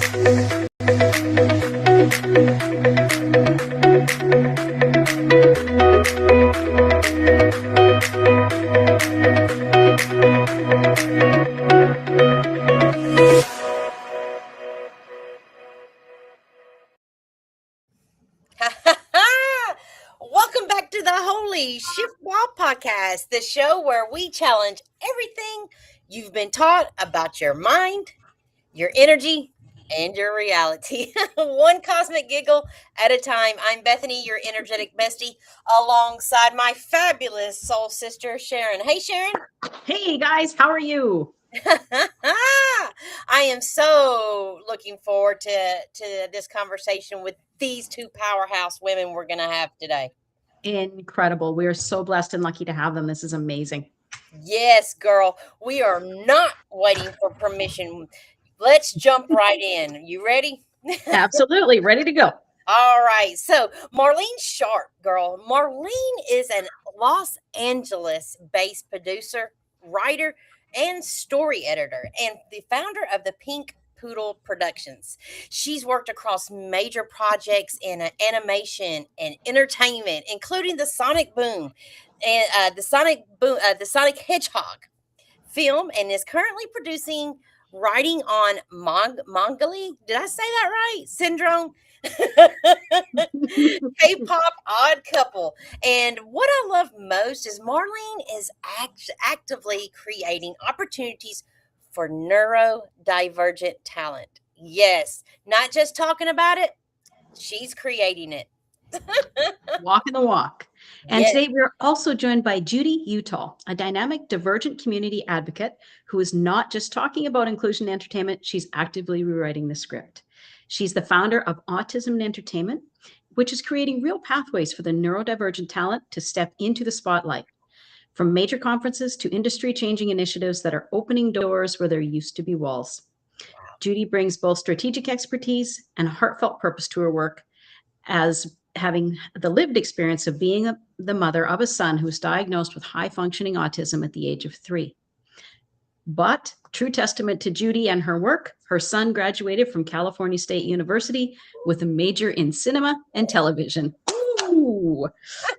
Welcome back to the Holy Shiftball podcast, the show where we challenge everything you've been taught about your mind, your energy, and your reality. One cosmic giggle at a time. I'm Bethany, your energetic bestie, alongside my fabulous soul sister, Sharon. Hey, Sharon. Hey, guys. How are you? I am so looking forward to this conversation with these two powerhouse women we're going to have today. Incredible. We are so blessed and lucky to have them. This is amazing. Yes, girl. We are not waiting for permission. Let's jump right in. You ready? Absolutely. Ready to go. All right. So, Marlene Sharp, girl. Marlene is an Los Angeles-based producer, writer, and story editor, and the founder of the Pink Poodle Productions. She's worked across major projects in animation and entertainment, including the Sonic Boom and the Sonic Hedgehog film, and is currently producing writing on MONGLY. Did I say that right? Syndrome. K-pop odd couple. And what I love most is Marlene is actively creating opportunities for neurodivergent talent. Yes, not just talking about it, she's creating it. Walking the walk. And Yes. Today we're also joined by Judi Uttal, a dynamic divergent community advocate who is not just talking about inclusion and entertainment, she's actively rewriting the script. She's the founder of Autism and Entertainment, which is creating real pathways for the neurodivergent talent to step into the spotlight. From major conferences to industry-changing initiatives that are opening doors where there used to be walls. Judi brings both strategic expertise and heartfelt purpose to her work, as having the lived experience of being the mother of a son who was diagnosed with high-functioning autism at the age of 3. But true testament to Judi and her work, her son graduated from California State University with a major in cinema and television. Ooh.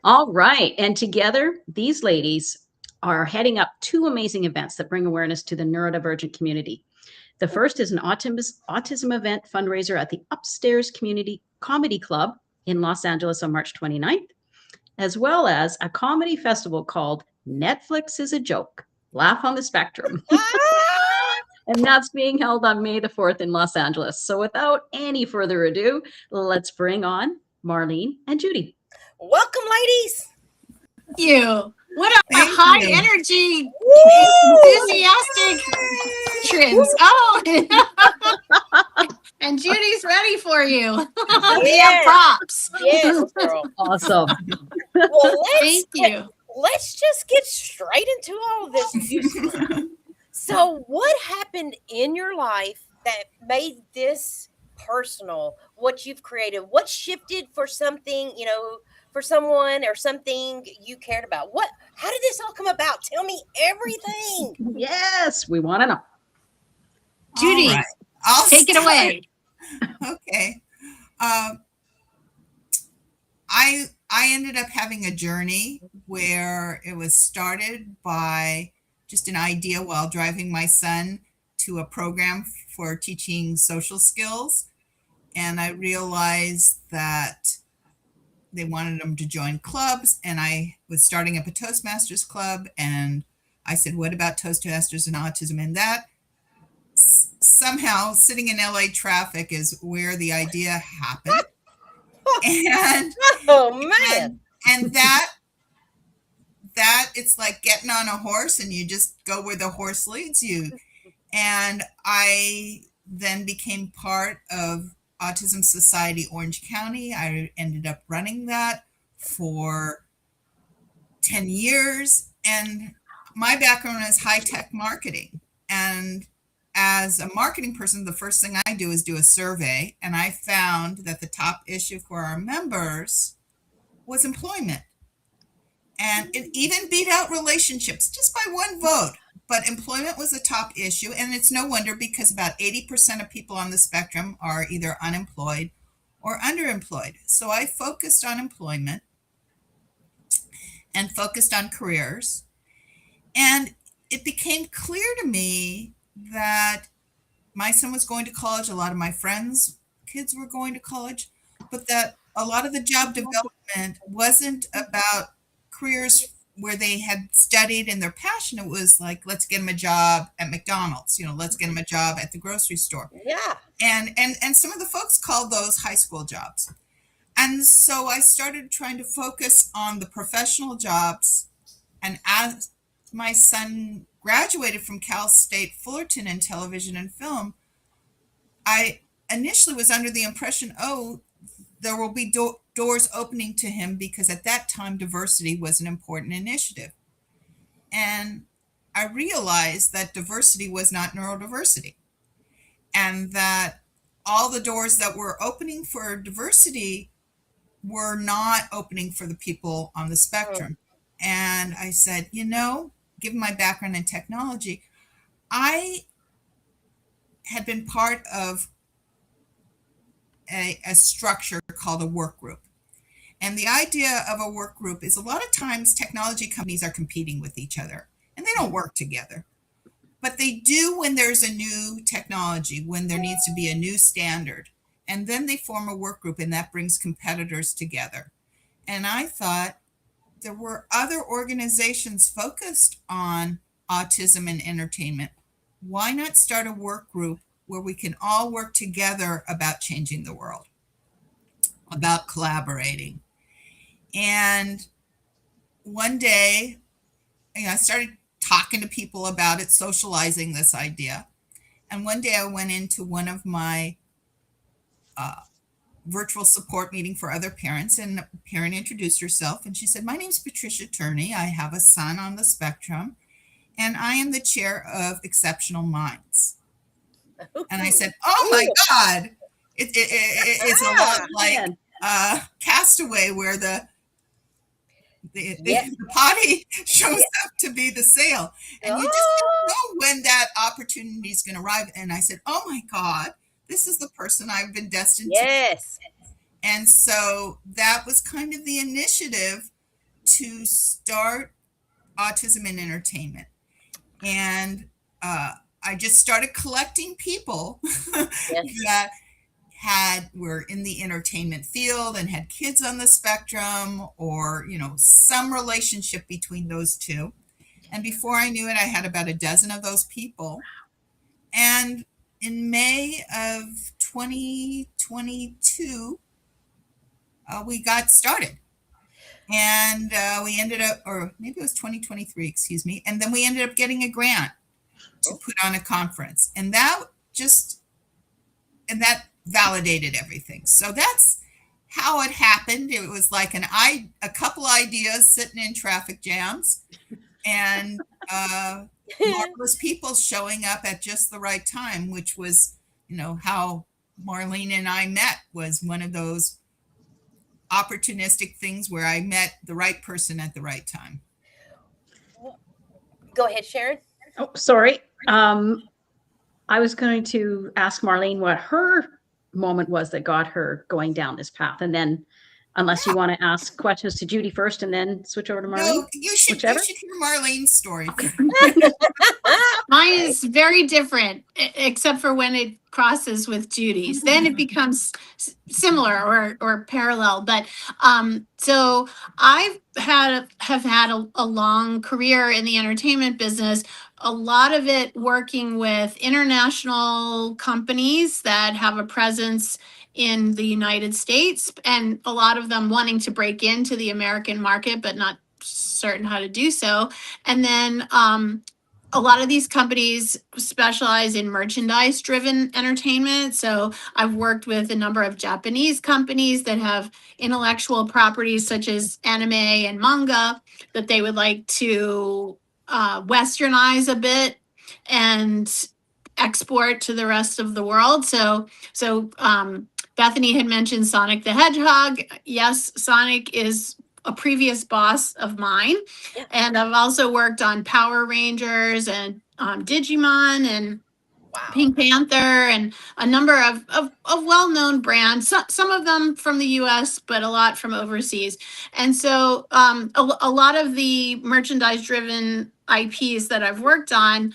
All right. And together, these ladies are heading up 2 amazing events that bring awareness to the neurodivergent community. The first is an autism event fundraiser at the Upstairs Community Comedy Club in Los Angeles on March 29th, as well as a comedy festival called Netflix is a Joke, Laugh on the Spectrum. And that's being held on May the 4th in Los Angeles. So without any further ado, let's bring on Marlene and Judi. Welcome, ladies. Thank you. What a Thank high you. energy, enthusiastic trends. Oh, and Judy's ready for you. We have props. Yes, girl. Awesome. Well, Thank you. let's just get straight into all of this juice. So, what happened in your life that made this personal? What you've created? What shifted for something, for someone or something you cared about? How did this all come about? Tell me everything. Yes, we want to know. Judi, All right. I'll take it start. away. Okay. I ended up having a journey where it was started by just an idea while driving my son to a program for teaching social skills. And I realized that they wanted him to join clubs, and I was starting up a Toastmasters club, and I said, what about Toastmasters and autism? And that somehow sitting in LA traffic is where the idea happened. And Oh man. and that it's like getting on a horse and you just go where the horse leads you. And I then became part of Autism Society Orange County. I ended up running that for 10 years. And my background is high-tech marketing. And as a marketing person, the first thing I do is do a survey. And I found that the top issue for our members was employment. And it even beat out relationships just by one vote. but employment was a top issue, and it's no wonder because about 80% of people on the spectrum are either unemployed or underemployed. So I focused on employment and focused on careers. And it became clear to me that my son was going to college, a lot of my friends' kids were going to college, but that a lot of the job development wasn't about careers where they had studied and their passion. It was like, let's get them a job at McDonald's, let's get them a job at the grocery store. Yeah. And some of the folks called those high school jobs. And so I started trying to focus on the professional jobs. And as my son graduated from Cal State Fullerton in television and film, I initially was under the impression, there will be doors opening to him because at that time diversity was an important initiative. And I realized that diversity was not neurodiversity, and that all the doors that were opening for diversity were not opening for the people on the spectrum. And I said, given my background in technology, I had been part of a structure called a work group. And the idea of a work group is a lot of times technology companies are competing with each other and they don't work together. But they do when there's a new technology, when there needs to be a new standard. And then they form a work group and that brings competitors together. And I thought there were other organizations focused on autism and entertainment. Why not start a work group where we can all work together about changing the world, about collaborating? And one day, I started talking to people about it, socializing this idea. And one day I went into one of my virtual support meeting for other parents, and a parent introduced herself and she said, "My name's Patricia Turney. I have a son on the spectrum and I am the chair of Exceptional Minds." And I said, "Oh my God, it's a lot like Castaway, where the potty shows up to be the sail. And you just don't know when that opportunity is going to arrive." And I said, "Oh my God, this is the person I've been destined to." And so that was kind of the initiative to start Autism in Entertainment. And I just started collecting people that were in the entertainment field and had kids on the spectrum, or some relationship between those two. And before I knew it, I had about a dozen of those people. And in May of 2022, we got started. And we ended up, or maybe it was 2023, excuse me. And then we ended up getting a grant to put on a conference. And that validated everything. So that's how it happened. It was like a couple ideas sitting in traffic jams, and marvelous people showing up at just the right time, which was, how Marlene and I met, was one of those opportunistic things where I met the right person at the right time. Go ahead, Sharon. Oh, sorry. I was going to ask Marlene what her moment was that got her going down this path, and then, unless you want to ask questions to Judi first and then switch over to Marlene. No, you should hear Marlene's story. Okay. Mine is very different, except for when it crosses with Judi's. Then it becomes similar or parallel. But so I have had a long career in the entertainment business. A lot of it working with international companies that have a presence in the United States, and a lot of them wanting to break into the American market, but not certain how to do so. And then a lot of these companies specialize in merchandise-driven entertainment. So I've worked with a number of Japanese companies that have intellectual properties such as anime and manga that they would like to westernize a bit and export to the rest of the world. So Bethany had mentioned Sonic the Hedgehog. Yes, Sonic is a previous boss of mine. Yeah. And I've also worked on Power Rangers and Digimon and Wow. Pink Panther and a number of well-known brands, some of them from the US, but a lot from overseas. And so a lot of the merchandise-driven IPs that I've worked on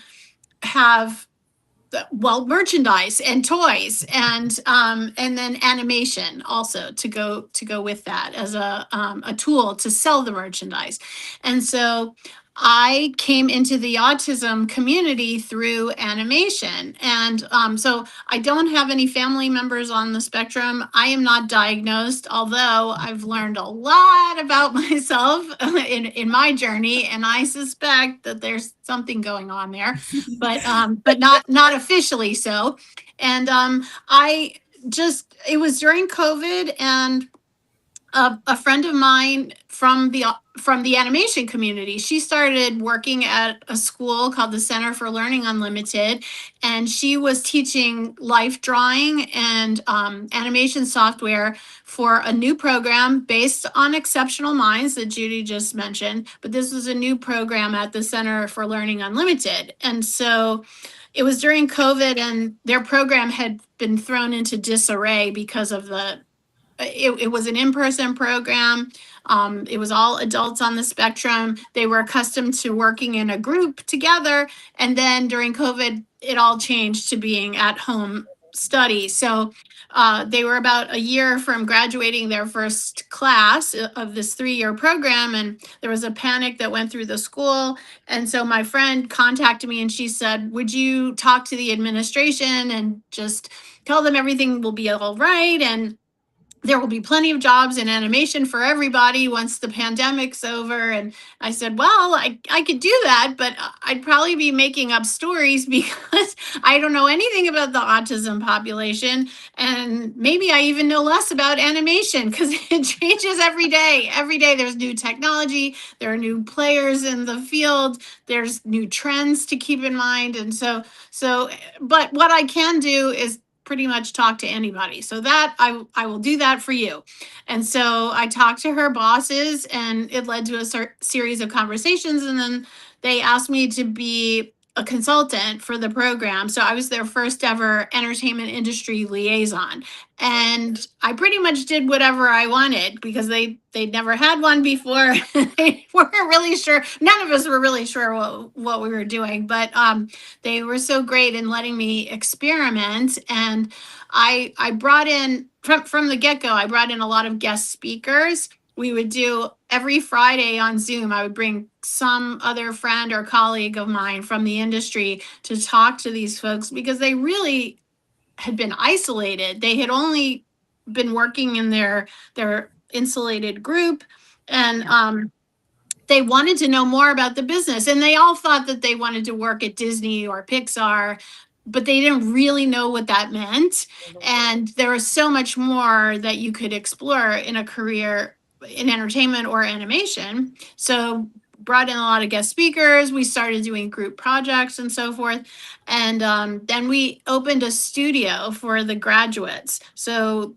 have merchandise and toys and then animation also to go with that as a tool to sell the merchandise. And so I came into the autism community through animation. And so I don't have any family members on the spectrum. I am not diagnosed, although I've learned a lot about myself in my journey, and I suspect that there's something going on there, but not officially so. And it was during COVID, and a friend of mine from the animation community, she started working at a school called the Center for Learning Unlimited, and she was teaching life drawing and animation software for a new program based on Exceptional Minds that Judi just mentioned. But this was a new program at the Center for Learning Unlimited. And so it was during COVID, and their program had been thrown into disarray because of it was an in-person program. It was all adults on the spectrum. They were accustomed to working in a group together. And then during COVID, it all changed to being at home study. So they were about a year from graduating their first class of this 3-year program. And there was a panic that went through the school. And so my friend contacted me and she said, would you talk to the administration and just tell them everything will be all right? And there will be plenty of jobs in animation for everybody once the pandemic's over. And I said, well, I could do that, but I'd probably be making up stories because I don't know anything about the autism population. And maybe I even know less about animation because it changes every day. Every day there's new technology. There are new players in the field. There's new trends to keep in mind. And but what I can do is pretty much talk to anybody. So that I will do that for you. And so I talked to her bosses, and it led to a series of conversations. And then they asked me to be a consultant for the program. So I was their first ever entertainment industry liaison. And I pretty much did whatever I wanted because they'd never had one before. They weren't really sure. None of us were really sure what we were doing, but they were so great in letting me experiment. And I brought in, from the get-go, I brought in a lot of guest speakers. We would do every Friday on Zoom. I would bring some other friend or colleague of mine from the industry to talk to these folks because they really had been isolated. They had only been working in their insulated group, and they wanted to know more about the business. And they all thought that they wanted to work at Disney or Pixar, but they didn't really know what that meant. And there was so much more that you could explore in a career in entertainment or animation. So brought in a lot of guest speakers. We started doing group projects and so forth. And then we opened a studio for the graduates. So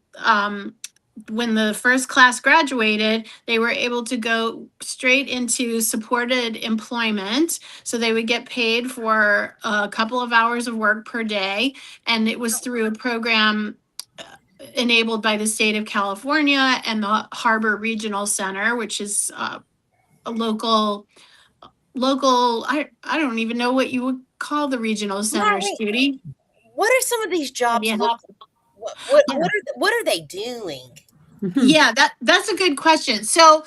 when the first class graduated, they were able to go straight into supported employment. So they would get paid for a couple of hours of work per day. And it was through a program enabled by the state of California and the Harbor Regional Center, which is a local, I don't even know what you would call the regional centers, Judi. What are some of these jobs? What are they doing? Yeah, that's a good question. So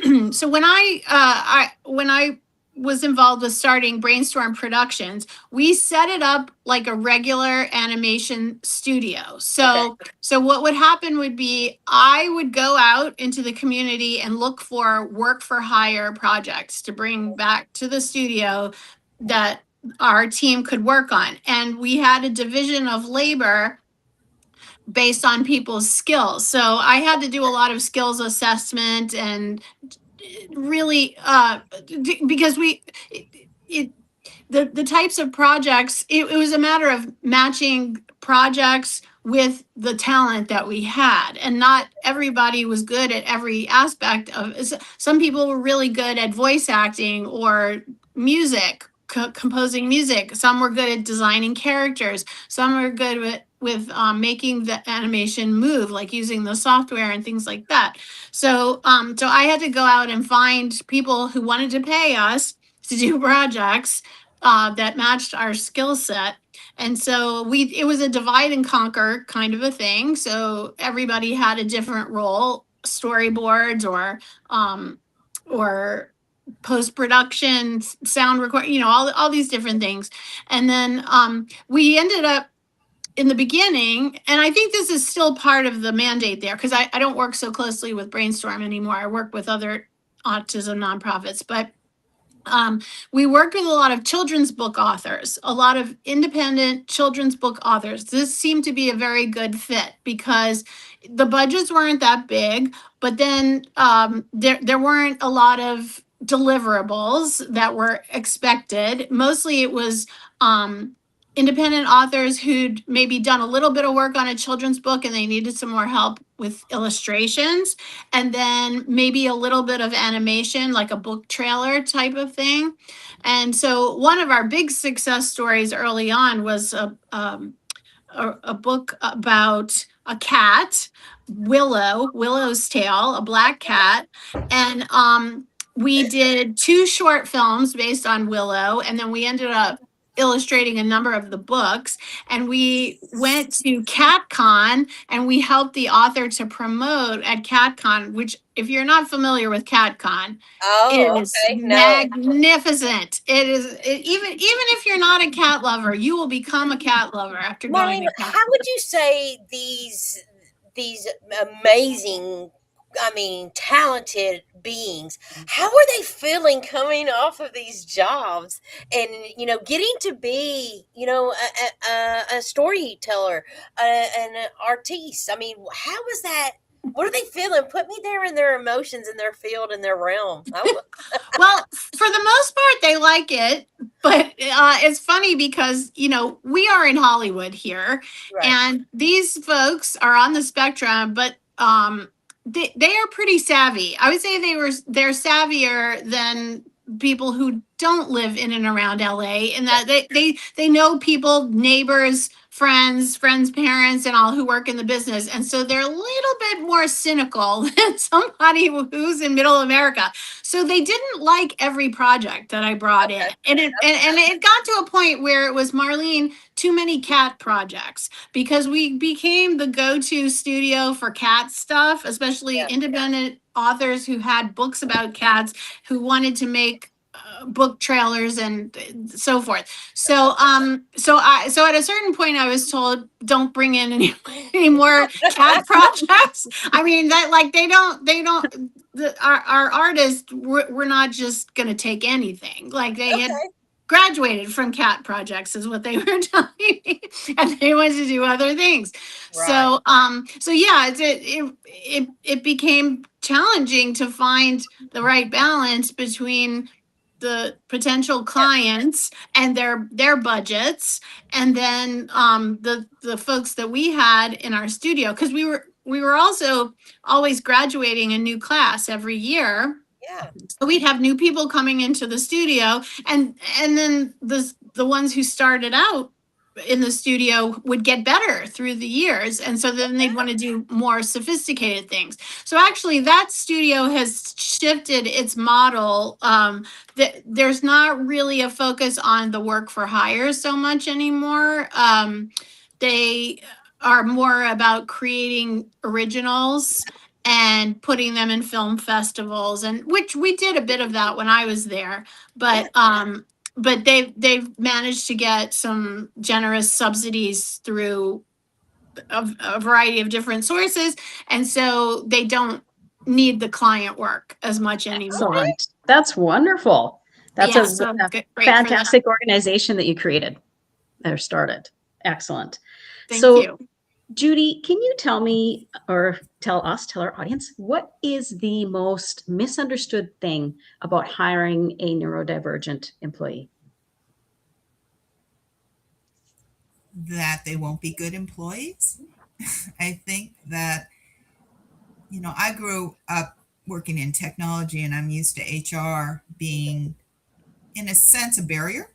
when I was involved with starting Brainstorm Productions, we set it up like a regular animation studio. So what would happen would be I would go out into the community and look for work for hire projects to bring back to the studio that our team could work on. And we had a division of labor based on people's skills. So I had to do a lot of skills assessment and really because the types of projects, it was a matter of matching projects with the talent that we had. And not everybody was good at every aspect of some people were really good at voice acting or music, composing music. Some were good at designing characters. Some were good with making the animation move, like using the software and things like that. So so I had to go out and find people who wanted to pay us to do projects that matched our skill set. And so it was a divide and conquer kind of a thing. So everybody had a different role, storyboards or post-production, sound record, all these different things. And then we ended up in the beginning, and I think this is still part of the mandate there, because I don't work so closely with Brainstorm anymore. I work with other autism nonprofits, but we worked with a lot of children's book authors, a lot of independent children's book authors. This seemed to be a very good fit because the budgets weren't that big, but then there weren't a lot of deliverables that were expected. Mostly it was independent authors who'd maybe done a little bit of work on a children's book and they needed some more help with illustrations, and then maybe a little bit of animation, like a book trailer type of thing. And so one of our big success stories early on was a book about a cat, Willow's Tail, a black cat. And we did 2 short films based on Willow, and then we ended up illustrating a number of the books. And we went to CatCon and we helped the author to promote at CatCon, which, if you're not familiar with CatCon, Oh, is okay. No. magnificent. Even if you're not a cat lover, you will become a cat lover after going Marlene, to CatCon. how would you say these amazing, I mean, talented beings, how are they feeling coming off of these jobs and, getting to be, a storyteller, an artiste? I mean, how is that? What are they feeling? Put me there in their emotions, in their field, in their realm. Well, for the most part, they like it. But it's funny because, we are in Hollywood here, Right. and these folks are on the spectrum, but they are pretty savvy. I would say they're savvier than people who don't live in and around LA, in that they know people, neighbors, friends, parents, and all who work in the business. And so they're a little bit more cynical than somebody who's in middle America. So they didn't like every project that I brought in. And it got to a point where it was, Marlene, too many cat projects, because we became the go-to studio for cat stuff, especially independent authors who had books about cats, who wanted to make book trailers and so forth. So so at a certain point I was told, don't bring in any more cat projects. I mean, that, like, our artists were not just going to take anything. Like, they had graduated from cat projects, is what they were telling me, and they wanted to do other things. Right. So yeah, it became challenging to find the right balance between the potential clients and their budgets, and then the folks that we had in our studio, because we were also always graduating a new class every year. Yeah. So we'd have new people coming into the studio, and then the ones who started out in the studio would get better through the years, and so then they'd want to do more sophisticated things. So actually, that studio has shifted its model. There's not really a focus on the work for hire so much anymore. They are more about creating originals and putting them in film festivals, and which we did a bit of that when I was there. But they've managed to get some generous subsidies through a variety of different sources, and so they don't need the client work as much anymore. Excellent. That's wonderful. That's Yeah, a so great for them. fantastic organization that you created or started. Excellent. Thank So, you. Judi, can you tell me, or tell our audience, what is the most misunderstood thing about hiring a neurodivergent employee? that they won't be good employees. I think that, I grew up working in technology, and I'm used to HR being, in a sense, a barrier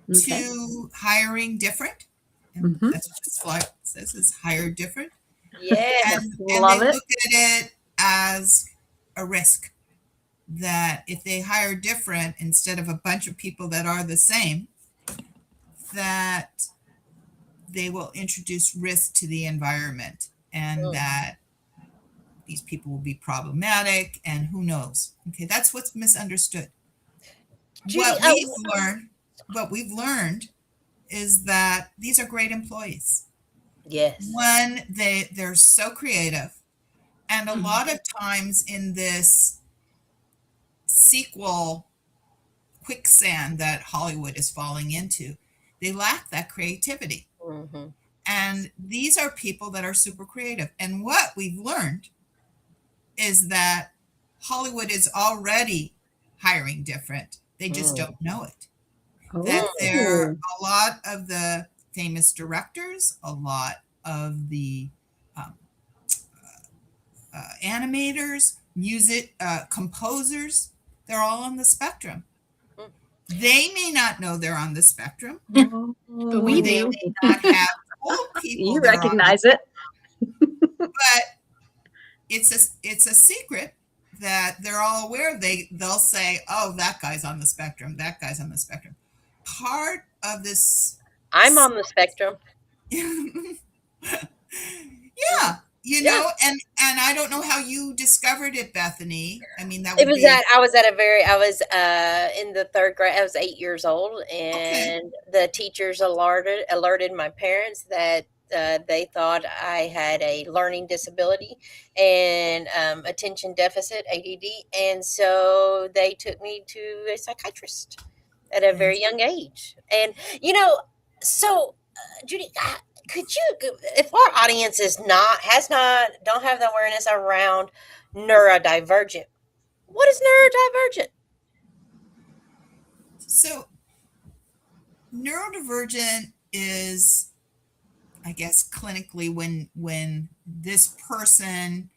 Okay. to hiring different. And Mhm. that's just what it says, is hire different. Yes. And they Love it. look at it as a risk, that if they hire different instead of a bunch of people that are the same, that they will introduce risk to the environment, and that these people will be problematic, and who knows. Okay, that's what's misunderstood. Judi, What we've learned is that these are great employees. yes. One, they're so creative, and a lot of times in this sequel quicksand that Hollywood is falling into, they lack that creativity. Mm-hmm. And these are people that are super creative. And what we've learned is that Hollywood is already hiring different. They just don't know it. That there are Oh. a lot of the famous directors, a lot of the um, animators, music composers, they're all on the spectrum. They may not know they're on the spectrum, Oh. But we or they do. may not have told people You they're on the, recognize it. but it's a secret that they're all aware of. They'll say, "Oh, that guy's on the spectrum. That guy's on the spectrum." Part of this, I'm on the spectrum. yeah, Yeah. and I don't know how you discovered it, Bethany. I mean, that It would was be at I was at a very I was in the third grade. I was 8 years old, okay. and the teachers alerted my parents that they thought I had a learning disability and attention deficit (ADD), and so they took me to a psychiatrist at a very Yes. young age. And so Judi, could you, if our audience is not has not don't have the awareness around neurodivergent, what is neurodivergent? So neurodivergent is, I guess, clinically when this person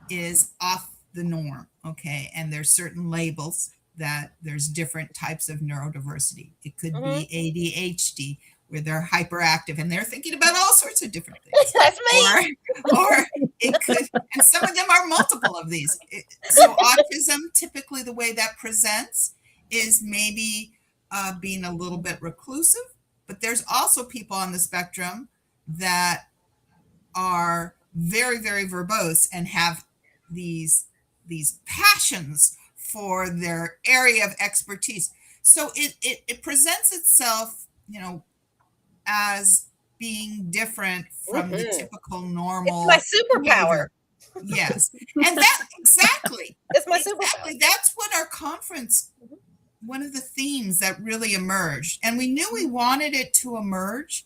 is off the norm, okay? And there's certain labels that there's different types of neurodiversity. It could Mhm. be ADHD, where they're hyperactive and they're thinking about all sorts of different things. That's me. Or it could, and some of them are multiple of these. So autism, typically the way that presents is maybe being a little bit reclusive, but there's also people on the spectrum that are very, very verbose and have these passions for their area of expertise. So it presents itself, as being different from the Mhm. typical It's my normal superpower. behavior. Yes. And that exactly, It's my exactly. superpower. That's what our conference, one of the themes that really emerged. And we knew we wanted it to emerge,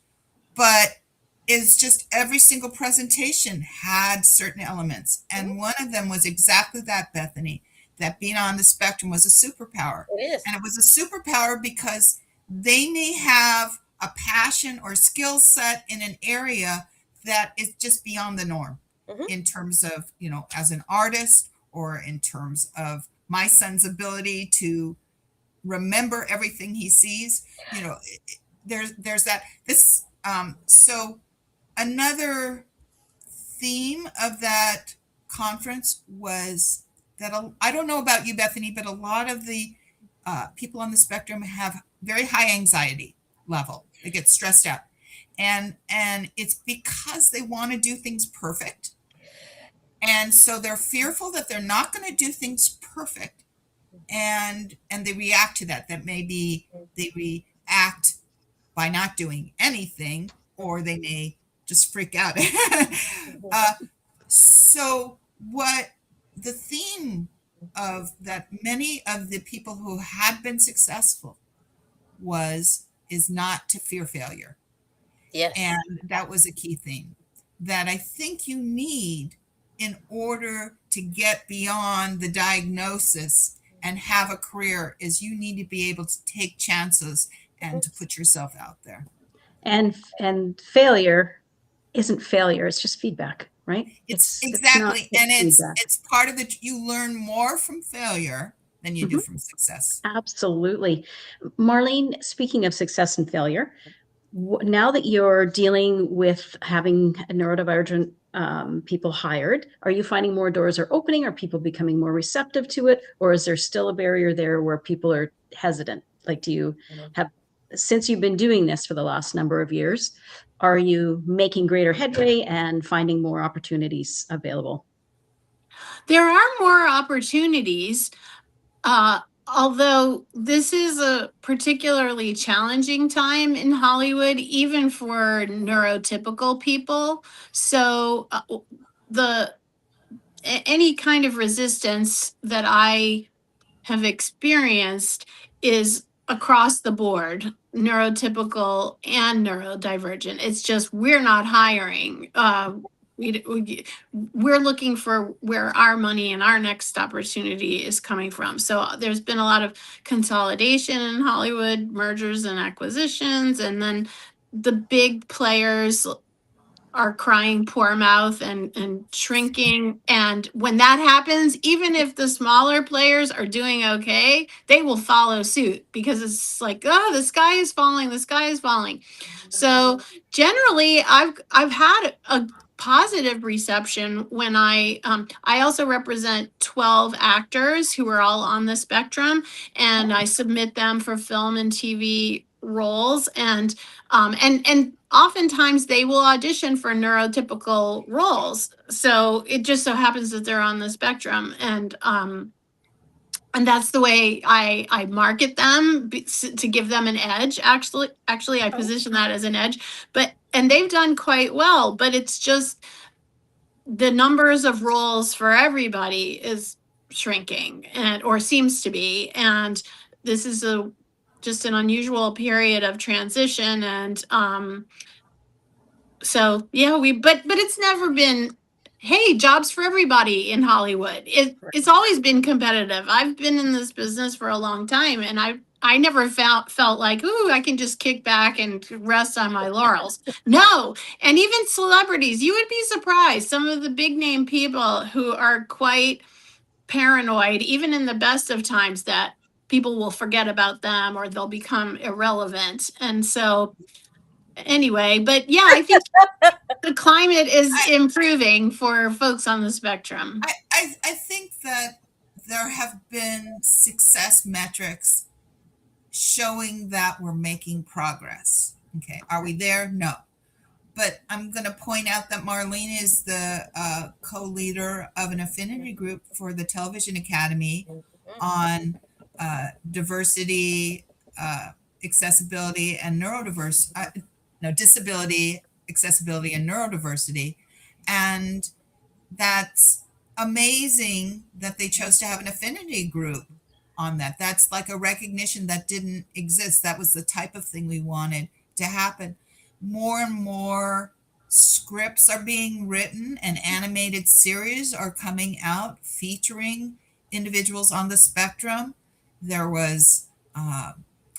but it's just every single presentation had certain elements. And one of them was exactly that, Bethany, that being on the spectrum was a superpower. It is. And it was a superpower because they may have a passion or skill set in an area that is just beyond the norm Mhm. in terms of, as an artist, or in terms of my son's ability to remember everything he sees. There's that. So another theme of that conference was that I don't know about you, Bethany, but a lot of the people on the spectrum have very high anxiety level. They get stressed out, and it's because they want to do things perfect, and so they're fearful that they're not going to do things perfect, and they react to that. That maybe they react by not doing anything, or they may just freak out. So what the theme of that, many of the people who had been successful is not to fear failure. Yes. And that was a key thing that I think you need in order to get beyond the diagnosis and have a career, is you need to be able to take chances and to put yourself out there. And failure isn't failure, it's just feedback, right? It's not exactly, and feedback. it's part of you learn more from failure than you do from success. Absolutely. Marlene, speaking of success and failure, now that you're dealing with having a neurodivergent people hired, are you finding more doors are opening? Are people becoming more receptive to it? Or is there still a barrier there where people are hesitant? Like, do you have, since you've been doing this for the last number of years, are you making greater headway and finding more opportunities available? There are more opportunities. Although this is a particularly challenging time in Hollywood, even for neurotypical people. So any kind of resistance that I have experienced is across the board, neurotypical and neurodivergent. It's just we're not hiring. We're looking for where our money and our next opportunity is coming from. So there's been a lot of consolidation in Hollywood, mergers and acquisitions, and then the big players are crying poor mouth and shrinking. And when that happens, even if the smaller players are doing okay, they will follow suit because it's like, oh, the sky is falling, the sky is falling. So generally, I've had a positive reception when I also represent 12 actors who are all on the spectrum, and I submit them for film and TV roles, and oftentimes they will audition for neurotypical roles. So it just so happens that they're on the spectrum, and that's the way I market them to give them an edge. Actually, I position that as an edge, and they've done quite well. But it's just the numbers of roles for everybody is shrinking, or seems to be, and this is just an unusual period of transition, and so yeah, but it's never been, hey, jobs for everybody in Hollywood. It's always been competitive. I've been in this business for a long time, and I never felt like, ooh, I can just kick back and rest on my laurels. No. And even celebrities, you would be surprised, some of the big name people who are quite paranoid, even in the best of times, that people will forget about them or they'll become irrelevant. And so anyway, but yeah, I think the climate is improving for folks on the spectrum. I think that there have been success metrics showing that we're making progress. Okay, are we there? No. But I'm going to point out that Marlene is the co-leader of an affinity group for the Television Academy on diversity, accessibility, and disability, accessibility, and neurodiversity. And that's amazing that they chose to have an affinity group on that. That's like a recognition that didn't exist. That was the type of thing we wanted to happen. More and more scripts are being written and animated series are coming out featuring individuals on the spectrum. There was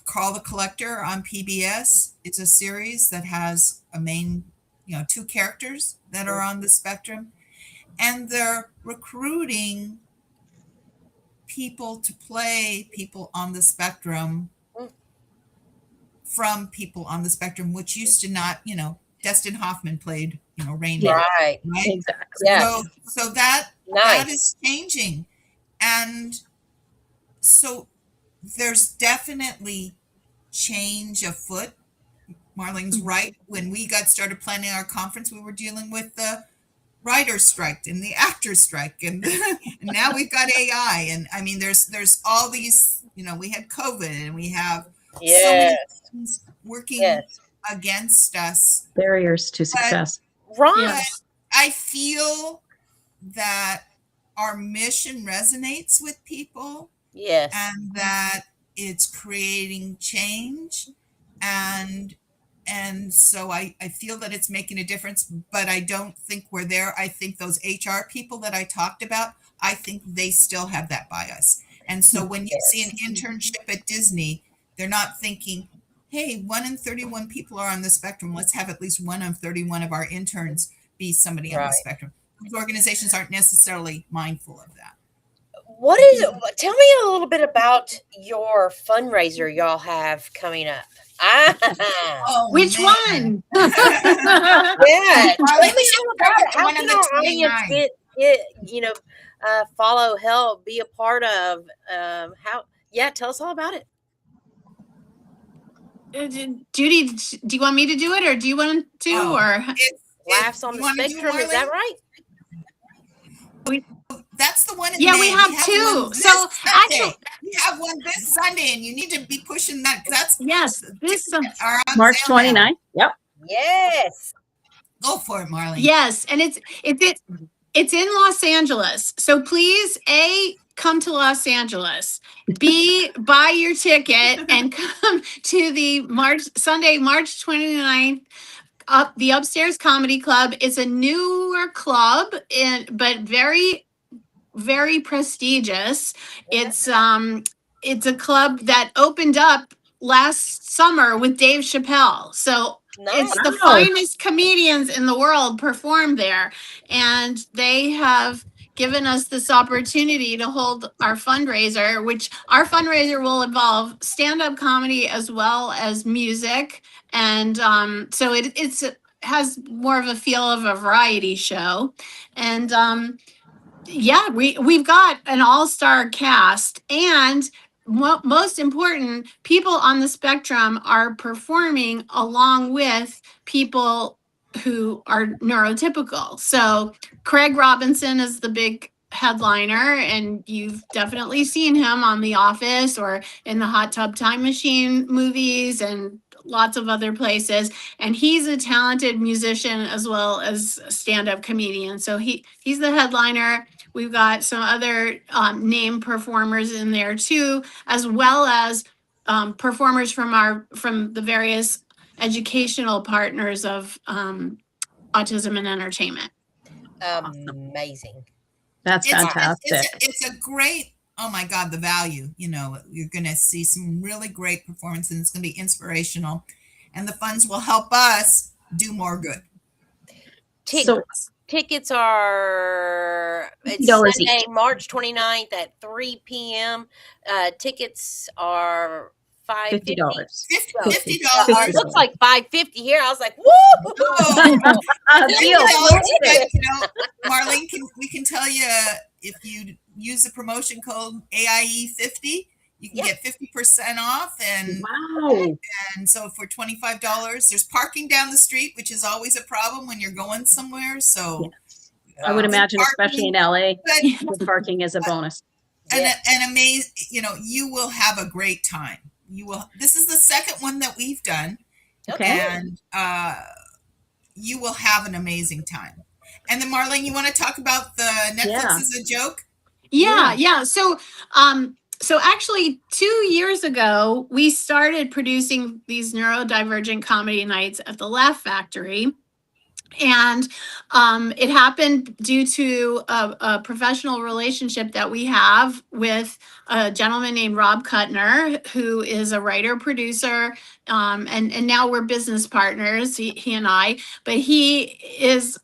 Call the Collector on PBS. It's a series that has a main, two characters that are on the spectrum. And they're recruiting people to play people on the spectrum from people on the spectrum, which used to not, Destin Hoffman played, Rainbow. Right. Exactly. Yes. So that is changing. And so there's definitely change afoot. Marlene's right. When we got started planning our conference, we were dealing with the writer's strike and the actor's strike, and now we've got AI, and I mean, there's all these, we had COVID, and we have so many things working against us. Barriers to success. Right. I feel that our mission resonates with people. Yes. And that it's creating change, and so I feel that it's making a difference, but I don't think we're there. I think those HR people that I talked about, I think they still have that bias. And so when you see an internship at Disney, they're not thinking, hey, 1 in 31 people are on the spectrum. Let's have at least 1 of 31 of our interns be somebody on the Right. spectrum. Those organizations aren't necessarily mindful of that. What is it? Tell me a little bit about your fundraiser y'all have coming up. Oh, Which man. one? Yeah, tell Marlene, me you all should start about with it. the How one on can the our audience 29th. get follow, help, be a part of? How? Yeah, tell us all about it. Judy, do you want me to do it, or do you want to? Oh, Or Laughs on you the wanna do it, spectrum. Is that Marlene? right? That's the one in yeah, May. we have one two. this So Sunday. actually, We have one this Sunday, and you need to be pushing that. That's yes, this are on March sale now. 29th. Yep. Yes. Go for it, Marlene. yes, and it's in Los Angeles. So please, come to Los Angeles. B, buy your ticket and come to the Sunday, March 29th, up the Upstairs Comedy Club. It's a newer club, but very, very prestigious. It's a club that opened up last summer with Dave Chappelle. So Nice. it's the Wow. finest comedians in the world perform there, and they have given us this opportunity to hold our fundraiser, which our fundraiser will involve stand-up comedy as well as music. And so it has more of a feel of a variety show. And yeah, we've got an all-star cast, and most important, people on the spectrum are performing along with people who are neurotypical. So Craig Robinson is the big headliner, and you've definitely seen him on The Office or in the Hot Tub Time Machine movies and lots of other places. And he's a talented musician as well as a stand-up comedian. So he's the headliner. We've got some other name performers in there too, as well as performers from the various educational partners of Autism and Entertainment. Amazing. That's fantastic. It's a great. Oh my God, the value. You're going to see some really great performance, and it's going to be inspirational, and the funds will help us do more good. So Tickets are it's $50 Sunday, each. March 29th at 3 p.m. Tickets are $5.50. $50. It looks like $5.50 here. I was like, woo! Deal. Marlene, we can tell you if you use the promotion code AIE50, you can get 50% off. And wow. And so for $25, there's parking down the street, which is always a problem when you're going somewhere. So I would imagine, especially in LA, but, the parking is a bonus. And amazing, you will have a great time. You will. This is the second one that we've done. Okay. And you will have an amazing time. And then Marlene, you want to talk about the Netflix is a joke? Yeah. So actually 2 years ago, we started producing these neurodivergent comedy nights at the Laugh Factory. And it happened due to a professional relationship that we have with a gentleman named Rob Kuttner, who is a writer, producer, and now we're business partners, he and I. But he is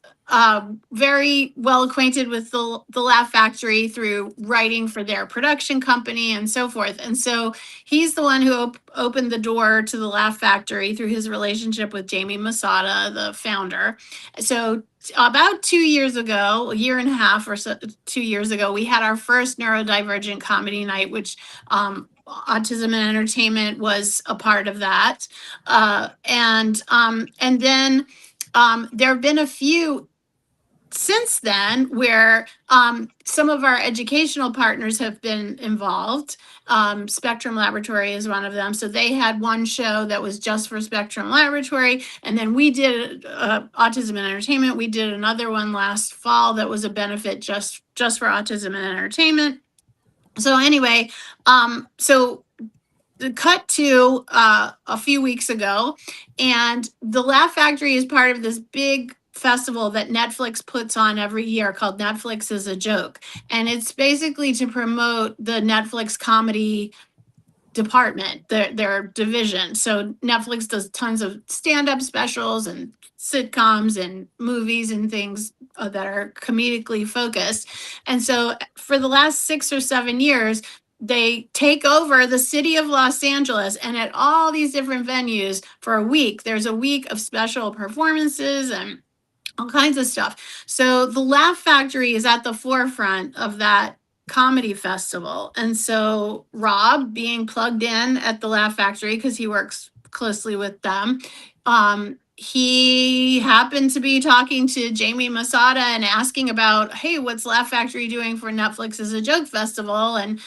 very well acquainted with the Laugh Factory through writing for their production company and so forth. And so he's the one who opened the door to the Laugh Factory through his relationship with Jamie Masada, the founder. So about 2 years ago, a year and a half or so, 2 years ago, we had our first neurodivergent comedy night, which Autism and Entertainment was a part of that. And then there have been a few since then where some of our educational partners have been involved. Spectrum Laboratory is one of them. So they had one show that was just for Spectrum Laboratory. And then we did Autism and Entertainment. We did another one last fall that was a benefit just for Autism and Entertainment. So anyway, so the cut to a few weeks ago, and the Laugh Factory is part of this big festival that Netflix puts on every year called Netflix is a Joke. And it's basically to promote the Netflix comedy department, their division. So Netflix does tons of stand-up specials and sitcoms and movies and things that are comedically focused. And so for the last 6 or 7 years, they take over the city of Los Angeles, and at all these different venues for a week, there's a week of special performances and all kinds of stuff. So the Laugh Factory is at the forefront of that comedy festival. And so Rob, being plugged in at the Laugh Factory because he works closely with them, he happened to be talking to Jamie Masada and asking about, hey, what's Laugh Factory doing for Netflix as a joke festival? And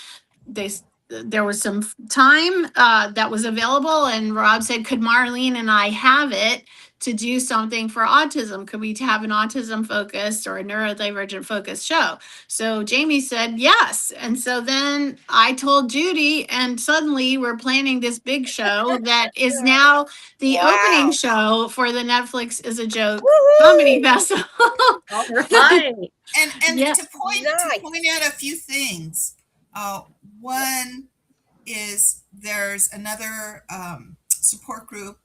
there was some time that was available, and Rob said, could Marlene and I have it to do something for autism? Could we have an autism focused or a neurodivergent focused show? So Jamie said yes. And so then I told Judi, and suddenly we're planning this big show that is now the opening show for the Netflix is a Joke comedy festival. All right. And Yeah. to point out a few things. One is there's another support group,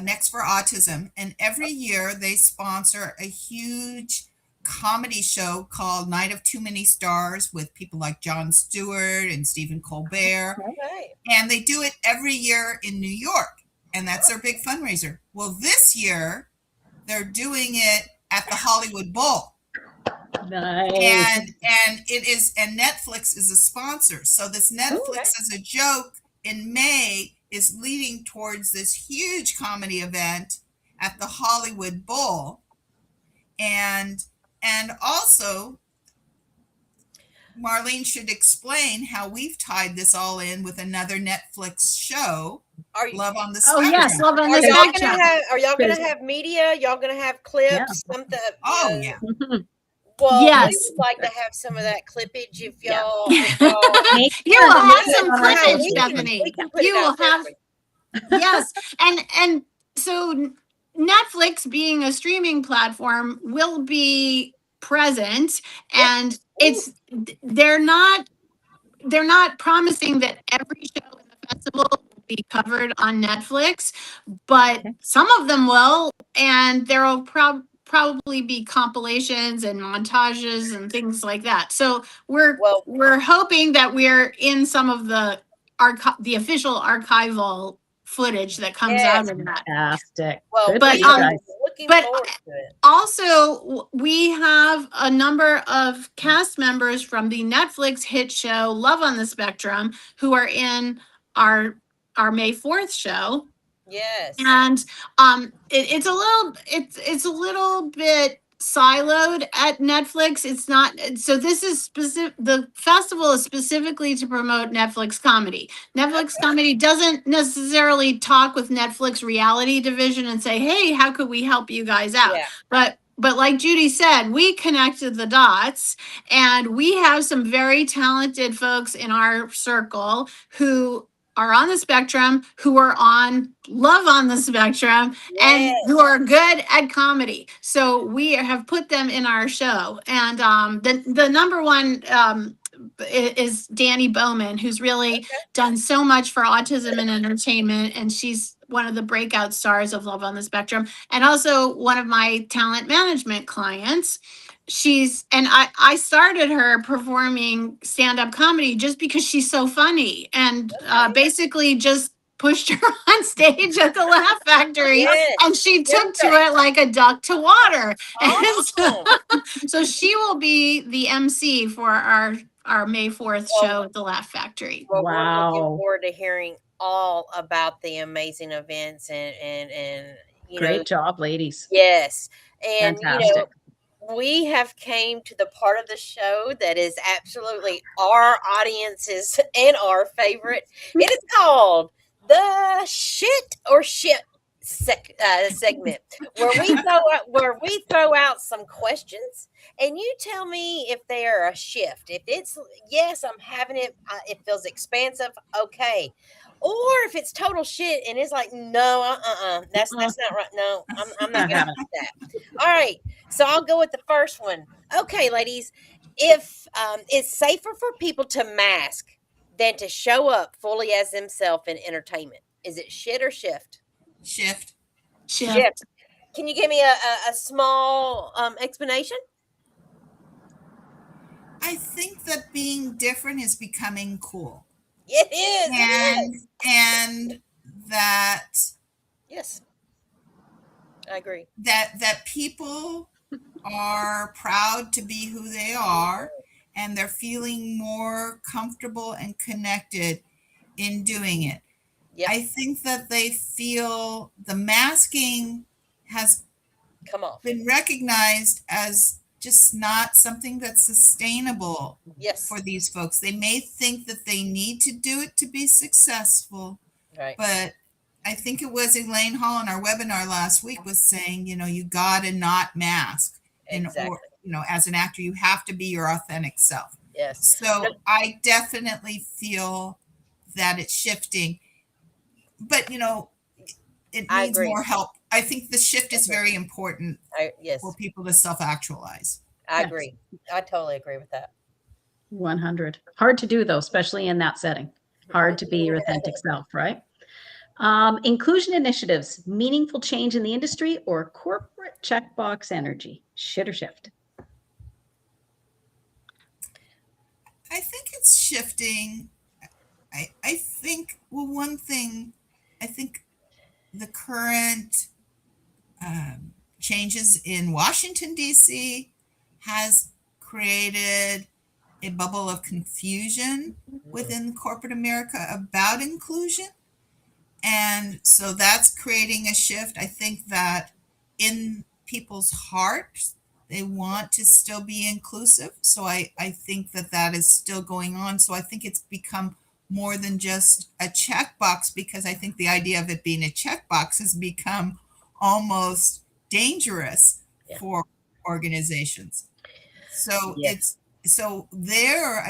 Next for Autism, and every year they sponsor a huge comedy show called Night of Too Many Stars with people like Jon Stewart and Stephen Colbert. Okay. And they do it every year in New York, and that's their big fundraiser. Well, this year they're doing it at the Hollywood Bowl. Nice. And it is, and Netflix is a sponsor. So this Netflix as a Joke in May is leading towards this huge comedy event at the Hollywood Bowl. And also Marlene should explain how we've tied this all in with another Netflix show, Love on the Spectrum. Oh yes, Love on the Are y'all Spectrum. are y'all gonna have media? Y'all gonna have clips? Something? Oh yeah. Well, Yes. we would like to have some of that clippage if y'all. You will have some Yeah, clippage, we can- Bethany. we can put it You will out there have, yes, and so Netflix, being a streaming platform, will be present, and they're not promising that every show in the festival will be covered on Netflix, but some of them will, and there will probably be compilations and montages and things like that. So we're hoping that we're in some of the official archival footage that comes out of that. Fantastic. Well, Good but, for you guys. looking but- forward to it. Also, we have a number of cast members from the Netflix hit show Love on the Spectrum who are in our May 4th show. Yes. And it's a little bit siloed at Netflix. It's not, so this is specific, the festival is specifically to promote Netflix comedy. Netflix comedy doesn't necessarily talk with Netflix reality division and say, hey, how could we help you guys out? Yeah. But like Judi said, we connected the dots, and we have some very talented folks in our circle who are on the spectrum, who are on Love on the Spectrum, and who are good at comedy. So we have put them in our show. And the number one is Danny Bowman, who's really done so much for autism and entertainment. And she's one of the breakout stars of Love on the Spectrum, and also one of my talent management clients. I started her performing stand-up comedy just because she's so funny, and basically just pushed her on stage at the Laugh Factory, and she took to it like a duck to water. Awesome. So she will be the MC for our May 4th show at the Laugh Factory. Well, we're looking forward to hearing all about the amazing events and Great job, ladies. Yes. And Fantastic. we have came to the part of the show that is absolutely our audience's and our favorite. It is called the Shit or Shit segment, where we throw out some questions, and you tell me if they are a shift. If it's yes, I'm having it. It feels expansive. Okay. Or if it's total shit and it's like, no, that's not right. No, I'm not gonna do that. All right, so I'll go with the first one. Okay, ladies, if it's safer for people to mask than to show up fully as themselves in entertainment? Is it shit or shift? Shift. Shift. Can you give me a small explanation? I think that being different is becoming cool. It is. It is. And that Yes, I agree. that people are proud to be who they are, and they're feeling more comfortable and connected in doing it. Yep. I think that they feel the masking has Come off. been recognized as just not something that's sustainable Yes. for these folks. They may think that they need to do it to be successful, Right. but I think it was Elaine Hall in our webinar last week was saying, you got to not mask. Exactly. As an actor, you have to be your authentic self. Yes. So I definitely feel that it's shifting, but it I needs agree. more help. I think the shift is very important Yes, for people to self-actualize. I Yes. agree. I totally agree with that. 100. Hard to do though, especially in that setting. Hard to be your authentic self, right? Inclusion initiatives, meaningful change in the industry, or corporate checkbox energy? Shit or shift? I think it's shifting. I think, well, one thing, I think the current changes in Washington, D.C. has created a bubble of confusion within corporate America about inclusion. And so that's creating a shift. I think that in people's hearts, they want to still be inclusive. So I think that is still going on. So I think it's become more than just a checkbox, because I think the idea of it being a checkbox has become almost dangerous for organizations. So I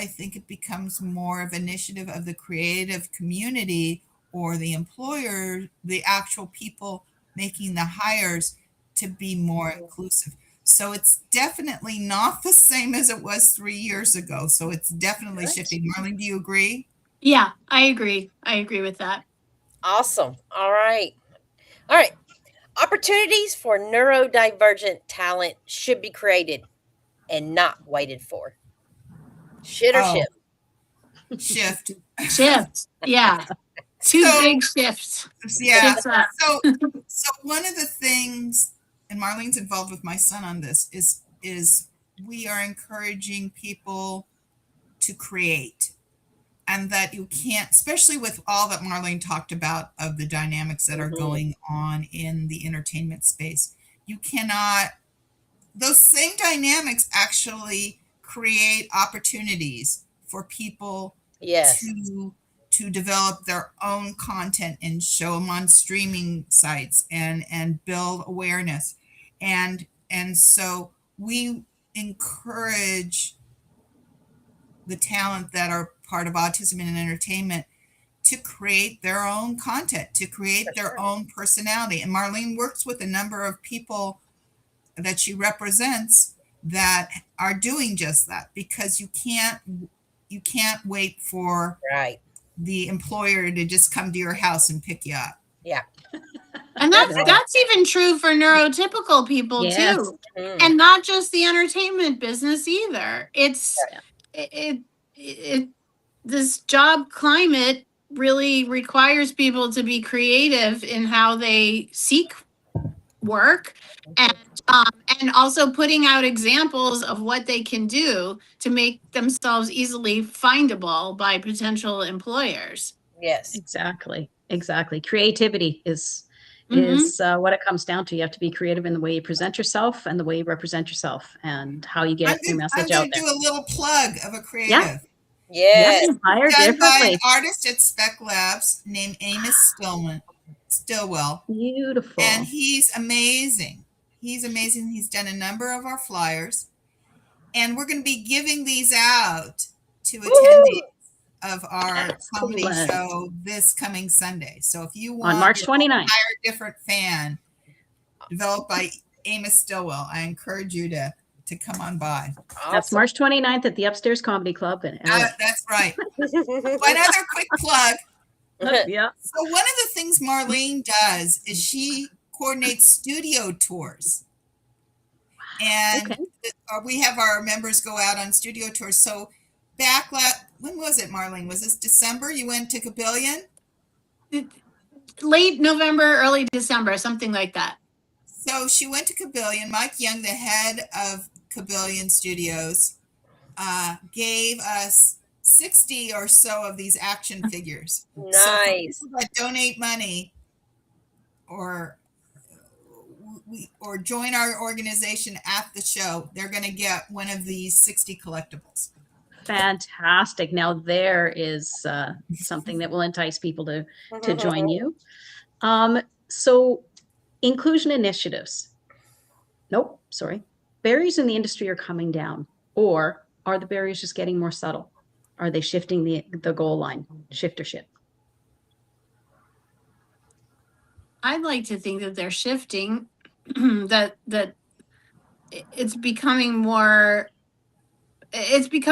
think it becomes more of an initiative of the creative community or the employer, the actual people making the hires, to be more inclusive. So it's definitely not the same as it was 3 years ago. So it's definitely shifting. Marlene, do you agree? Yeah, I agree. I agree with that. Awesome. All right. Opportunities for neurodivergent talent should be created and not waited for. Shit or shift? Shift. Shift. Yeah. Two big shifts. Yeah. Shifts up. So one of the things, and Marlene's involved with my son on this, is we are encouraging people to create, and that you can't, especially with all that Marlene talked about of the dynamics that are going on in the entertainment space. You cannot, those same dynamics actually create opportunities for people to develop their own content and show them on streaming sites and build awareness. And so we encourage the talent that are part of Autism and Entertainment to create their own content, to create their own personality. And Marlene works with a number of people that she represents that are doing just that, because you can't wait for the employer to just come to your house and pick you up. Yeah. And that's even true for neurotypical people too. And not just the entertainment business either. It's this job climate really requires people to be creative in how they seek work, and also putting out examples of what they can do to make themselves easily findable by potential employers. Yes. Exactly. Creativity is what it comes down to. You have to be creative in the way you present yourself and the way you represent yourself and how you get your message out there. I'm going to do a little plug of a creative. Yes. Inspire done by differently. an artist at Spec Labs named Amos Stillwell. Beautiful. And he's amazing. He's done a number of our flyers. And we're going to be giving these out to attendees of our comedy show this coming Sunday. So if you want on March 29th, hire a different fan developed by Amos Stillwell, I encourage you to to come on by. That's March 29th at the Upstairs Comedy Club in LA. That's right. One other quick plug. Yeah. So one of the things Marlene does is she coordinates studio tours. And we have our members go out on studio tours. So when was it, Marlene? Was this December you went to Kabillion? Late November, early December, something like that. So she went to Kabillion. Mike Young, the head of Kabillion Studios, gave us 60 or so of these action figures. Nice. So for people that donate money or join our organization at the show, they're going to get one of these 60 collectibles. Fantastic. Now there is something that will entice people to join you. So inclusion initiatives. Nope, sorry. Barriers in the industry are coming down, or are the barriers just getting more subtle? Are they shifting the goal line, shift or ship? I'd like to think that they're shifting, that it's becoming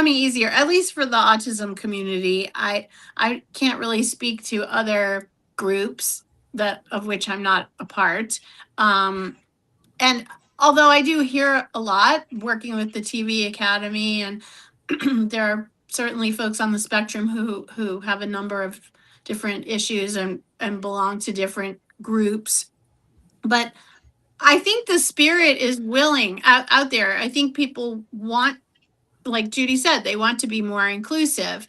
easier, at least for the autism community. I can't really speak to other groups of which I'm not a part. And although I do hear a lot working with the TV Academy, and there are certainly folks on the spectrum who have a number of different issues and belong to different groups. But I think the spirit is willing out there. I think people want, like Judi said, they want to be more inclusive.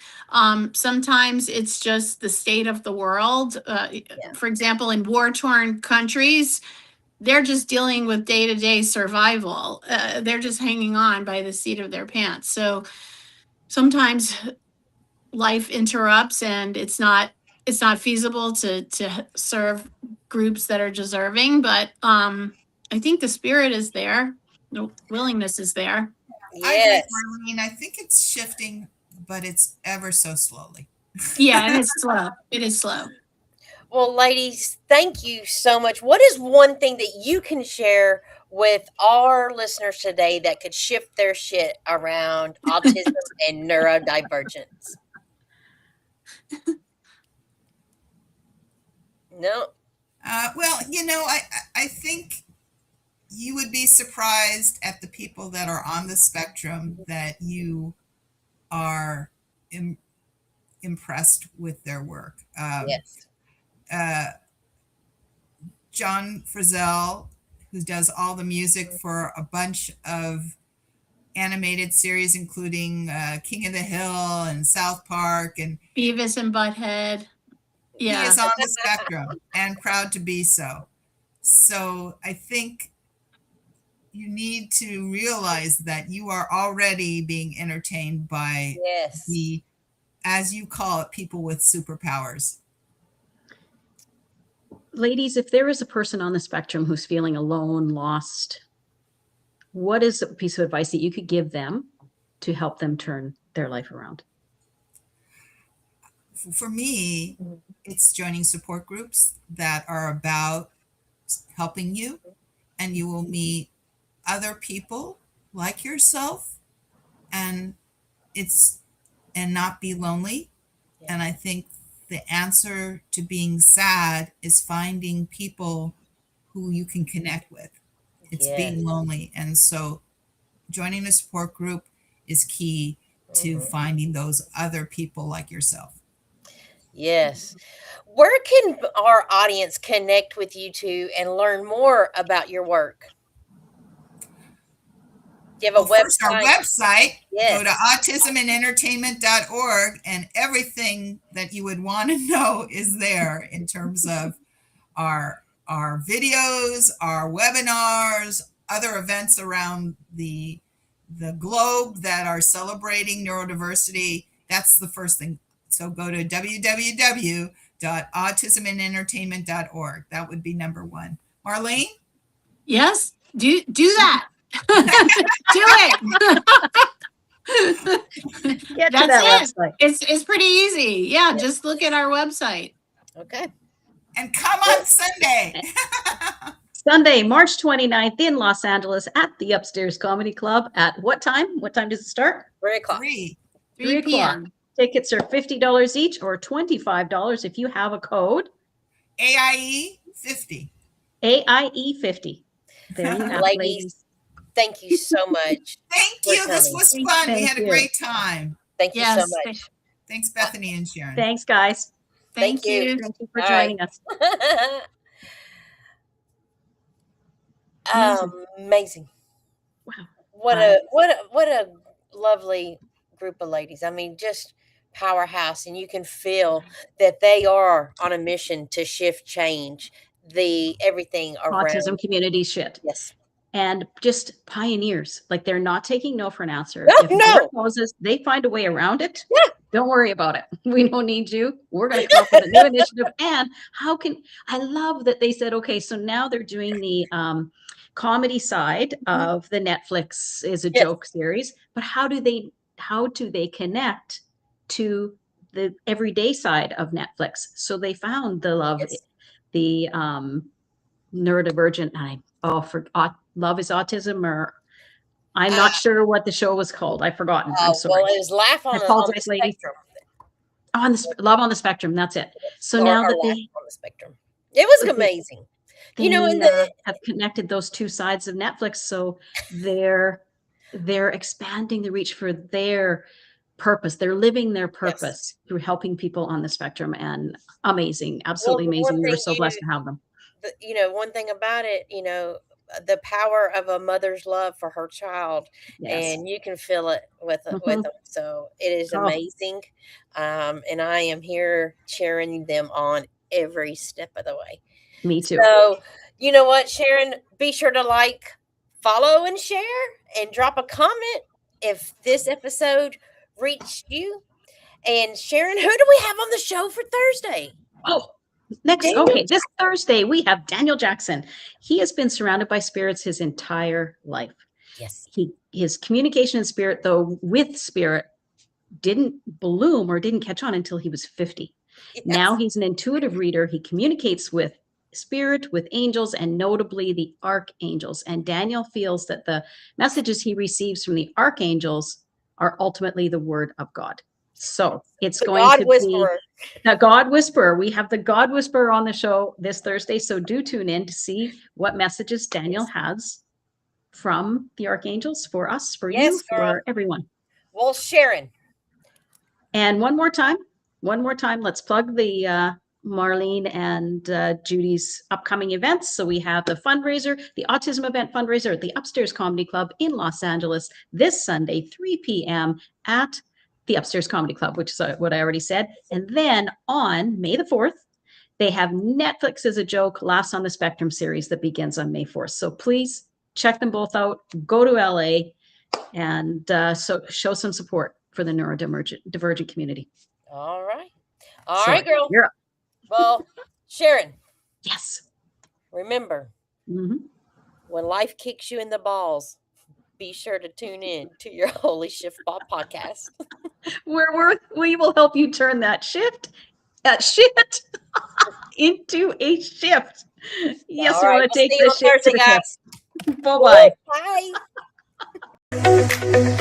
Sometimes it's just the state of the world. For example, in war-torn countries, they're just dealing with day-to-day survival. They're just hanging on by the seat of their pants. So sometimes life interrupts, and it's not feasible to serve groups that are deserving. But I think the spirit is there. The willingness is there. Yes. I agree, Marlene. I think it's shifting, but it's ever so slowly. Yeah, and it's slow. It is slow. Well, ladies, thank you so much. What is one thing that you can share with our listeners today that could shift their shit around autism and neurodivergence? No. Well, I think you would be surprised at the people that are on the spectrum that you are impressed with their work. Yes. John Frizzell, who does all the music for a bunch of animated series, including King of the Hill and South Park and Beavis and Butthead. Yeah. He is on the spectrum and proud to be so. So I think you need to realize that you are already being entertained by the, as you call it, people with superpowers. Ladies, if there is a person on the spectrum who's feeling alone, lost, what is a piece of advice that you could give them to help them turn their life around? For me, it's joining support groups that are about helping you, and you will meet other people like yourself and not be lonely. Yeah. And I think the answer to being sad is finding people who you can connect with. It's being lonely. And so joining a support group is key to finding those other people like yourself. Yes. Where can our audience connect with you two and learn more about your work? Do you have a website? First, our website, go to autismandentertainment.org, and everything that you would want to know is there in terms of our videos, our webinars, other events around the globe that are celebrating neurodiversity. That's the first thing. So go to www.autismandentertainment.org. That would be number one. Marlene? Yes, do that. Do it. Get That's to that it. website. It's pretty easy. Yeah, just look at our website. Okay. And come on Sunday. Sunday, March 29th in Los Angeles at the Upstairs Comedy Club. At what time? What time does it start? 3 o'clock. 3. 3 o'clock. p.m. Tickets are $50 each or $25 if you have a code. AIE 50. AIE 50. There you have it, Ladies, thank you so much. Thank for you. This coming. was fun. We Thank had a you. great time. Thank you so Yes. much. Thanks, Bethany and Sharon. Thanks, guys. Thank you. you. Thank you for All right. joining us. Amazing. Wow. What a lovely group of ladies. I mean, just powerhouse, and you can feel that they are on a mission to shift change everything around Autism community shit. Yes. And just pioneers. Like, they're not taking no for an answer. No, If a door closes, they find a way around it. Yeah. Don't worry about it. We don't need you. We're going to come up with a new initiative. And I love that they said, okay, so now they're doing the comedy side of the Netflix is a Yes. joke series, but how do they connect to the everyday side of Netflix? So they found the love, Yes. the neurodivergent. Love is Autism, or I'm not sure what the show was called. I've forgotten. I'm sorry. Well, it was Laugh on, I the apologize, ladies. Spectrum. Love on the Spectrum. That's it. So now that Laugh they on the Spectrum. It was They- amazing. they You know, and have connected those two sides of Netflix, so they're expanding the reach for their purpose. They're living their purpose through helping people on the spectrum, and amazing, absolutely Well, amazing. one We're thing so blessed to have them. one thing about it, the power of a mother's love for her child, Yes. and you can feel it with Mhm. them. So it is Oh. amazing, and I am here cheering them on every step of the way. Me too. So you know what, Sharon? Be sure to like, follow, and share, and drop a comment if this episode reached you. And Sharon, who do we have on the show for Thursday? Oh, Daniel this Thursday we have Daniel Jackson. He has been surrounded by spirits his entire life. Yes. His communication in spirit, though, with spirit didn't bloom or didn't catch on until he was 50. Yes. Now he's an intuitive reader. He communicates with spirit, with angels, and notably the archangels. And Daniel feels that the messages he receives from the archangels are ultimately the word of God. So it's The going God to Whisperer. be the God Whisperer. We have the God Whisperer on the show this Thursday. So do tune in to see what messages Daniel has from the archangels for us, for you, Yes, for girl. everyone. Well, Sharon. And one more time, let's plug the Marlene and Judy's upcoming events. So we have the fundraiser, the Autism event fundraiser at the Upstairs Comedy Club in Los Angeles this Sunday, 3 p.m. at the Upstairs Comedy Club, which is what I already said. And then on May the 4th, they have Netflix is a Joke, Laughs on the Spectrum series that begins on May 4th. So please check them both out. Go to LA and so show some support for the neurodivergent community. All right. All right, girl. You're up. Well, Sharon, Yes. remember, Mhm. when life kicks you in the balls, be sure to tune in to your Holy Shiftball podcast. We will help you turn that shit into a shift. Yes, All we right, want to we'll take see you the on shift to Thursday, the guys. top. Bye-bye. Bye.